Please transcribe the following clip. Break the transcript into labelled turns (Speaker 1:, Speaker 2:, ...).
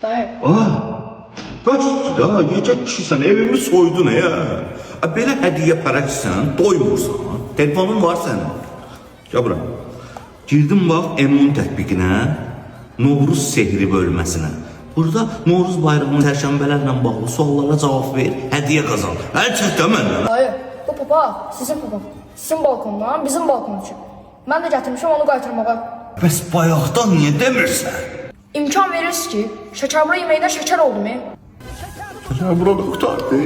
Speaker 1: Dayı.
Speaker 2: Baş da gecə kişisən, evimi soydun ya. Belə hədiyyə pərəksən, doymursan. Telefonun var sənin. Gəl bura. Girdim bax M10 tətbiqinə, Novruz sehri bölməsinə. Burada Novruz bayramının tərşənbələrlə bağlı suallara cavab ver, hədiyyə qazan. Əl çək də məndən.
Speaker 1: Dayı, bu papa sizin papa. Sizin balkondan bizim balkon üçün. Ben de getirmişim onu qaytarmağa.
Speaker 2: Bəs bayaqdan niyə demirsən?
Speaker 1: İmkan verirsiniz ki, şeker bura yeməkdən şeker oldu mu?
Speaker 2: Bura da qutardı.